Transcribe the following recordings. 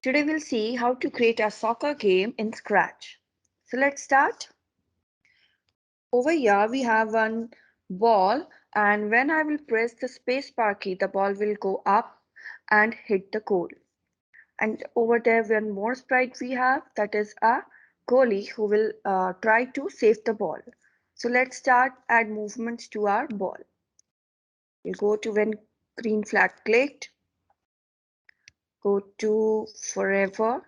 Today we'll see how to create a soccer game in Scratch. So let's start. Over here we have one ball, and when I will press the spacebar key, the ball will go up and hit the goal. And over there one more sprite we have, that is a goalie who will try to save the ball. So let's start add movements to our ball. We'll go to when green flag clicked, go to forever.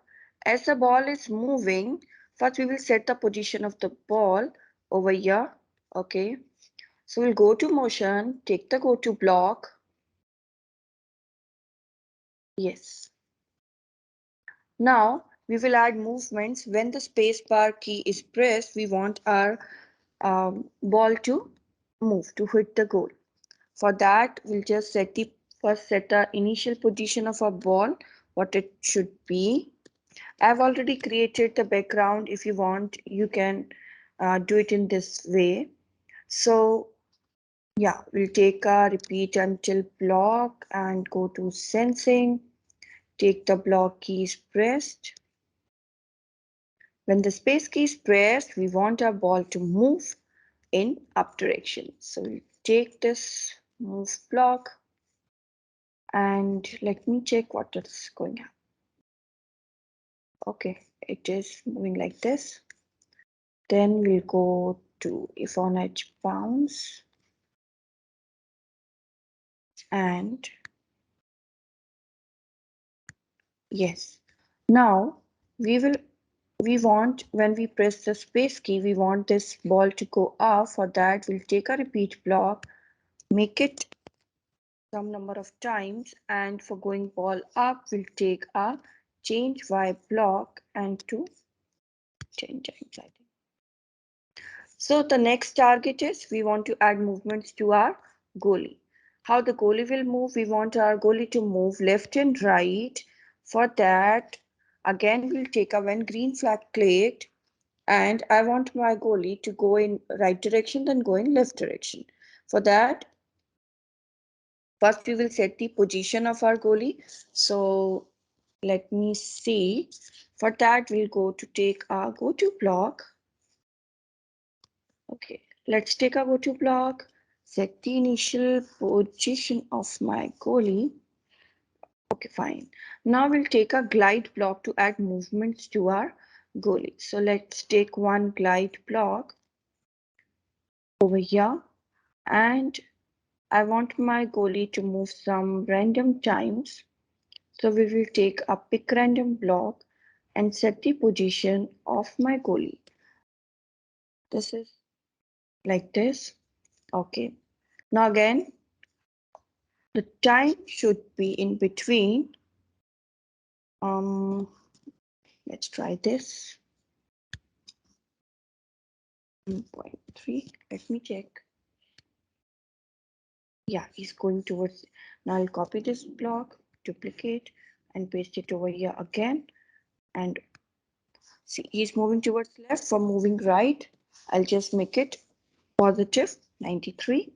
As the ball is moving, first we will set the position of the ball over here. Okay, so we'll go to motion, take the go to block. Yes. Now we will add movements. When the space bar key is pressed, we want our ball to move to hit the goal. For that, we'll just set the initial position of our ball, what it should be. I've already created the background. If you want, you can do it in this way. So yeah, we'll take a repeat until block and go to sensing. Take the block keys pressed. When the space key is pressed, we want our ball to move in up direction. So we'll take this move block and let me check what is going on. Okay, it is moving like this. Then we'll go to if on edge bounce and yes. Now we want when we press the space key, we want this ball to go up. For that, we'll take a repeat block, make it some number of times, and for going ball up, we'll take a change Y block and to 10 times, I think. So the next target is we want to add movements to our goalie. How the goalie will move, we want our goalie to move left and right. For that, again, we'll take a when green flag clicked, and I want my goalie to go in right direction, then go in left direction. For that, first we will set the position of our goalie. So let me see. For that, we'll go to take our go to block. Okay, let's take a go to block, set the initial position of my goalie. Okay, fine. Now we'll take a glide block to add movements to our goalie. So let's take one glide block over here, and I want my goalie to move some random times. So we will take a pick random block and set the position of my goalie. This is like this. Okay. Now again, the time should be in between. Let's try this. 1.3. Let me check. Yeah, he's going towards. Now I'll copy this block, duplicate, and paste it over here again. And see, he's moving towards left. For moving right, I'll just make it positive 93.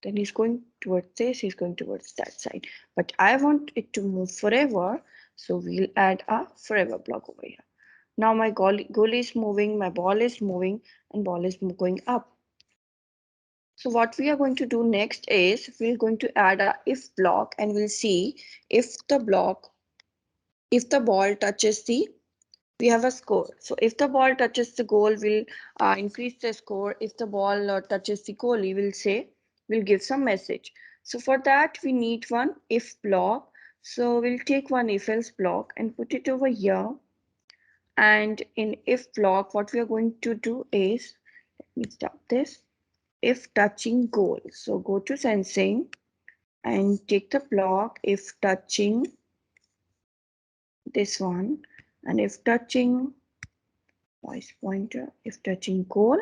Then he's going towards this, he's going towards that side. But I want it to move forever, so we'll add a forever block over here. Now my goal is moving, my ball is moving, and ball is going up. So what we are going to do next is we're going to add a if block, and we'll see if the ball touches we have a score. So if the ball touches the goal, we'll increase the score. If the ball touches the goalie, we'll give some message. So for that, we need one if block. So we'll take one if else block and put it over here. And in if block, what we are going to do is, let me stop this, if touching goal. So go to sensing and take the block if touching this one, and if touching voice pointer, if touching goal,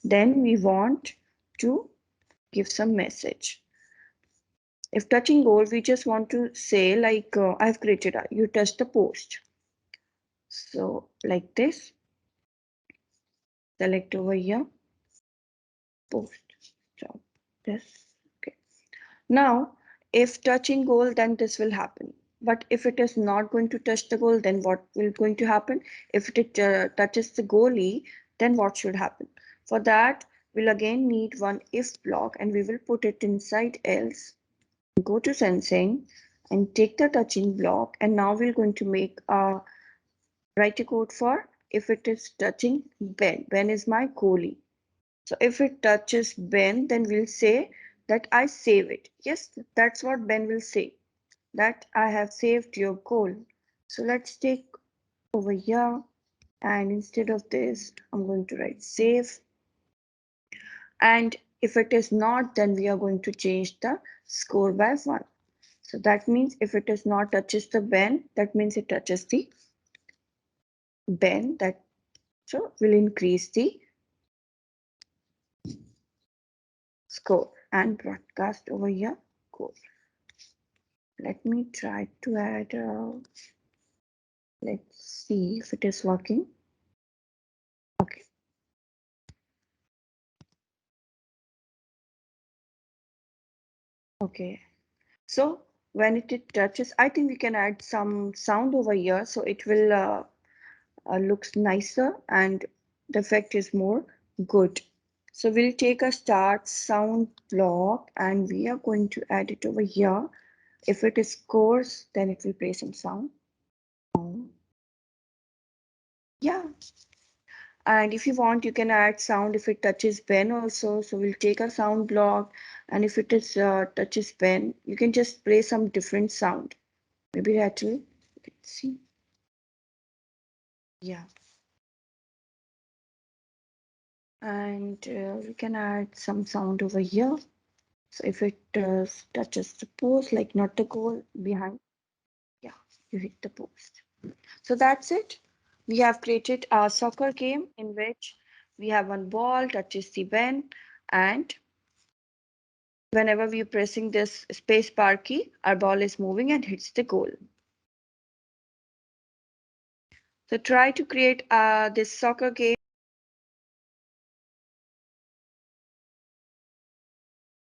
then we want to give some message. If touching goal, we just want to say like I've created you touch the post. So like this, select over here, post, stop this. Okay. Now, if touching goal, then this will happen. But if it is not going to touch the goal, then what will going to happen? If it touches the goalie, then what should happen? For that, we'll again need one if block, and we will put it inside else. Go to sensing and take the touching block, and now we're going to make a write a code for if it is touching Ben. Ben is my goalie. So if it touches Ben, then we'll say that I save it. Yes, that's what Ben will say, that I have saved your goal. So let's take over here, and instead of this, I'm going to write save. And if it is not, then we are going to change the score by 1. So that means if it is not touches the Ben, that means it touches the Ben. That so will increase the score and broadcast over here goal. Let me try to add. Let's see if it is working. Okay. Okay. So when it touches, I think we can add some sound over here, so it will looks nicer and the effect is more good. So we'll take a start sound block and we are going to add it over here. If it is coarse, then it will play some sound. Yeah. And if you want, you can add sound if it touches Ben also. So we'll take a sound block, and if it is touches Ben, you can just play some different sound. Maybe rattle. Let's see. Yeah. And we can add some sound over here. So if it touches the post, like not the goal behind, yeah, you hit the post. So that's it. We have created a soccer game in which we have one ball touches the bin, and whenever we're pressing this space bar key, our ball is moving and hits the goal. So try to create this soccer game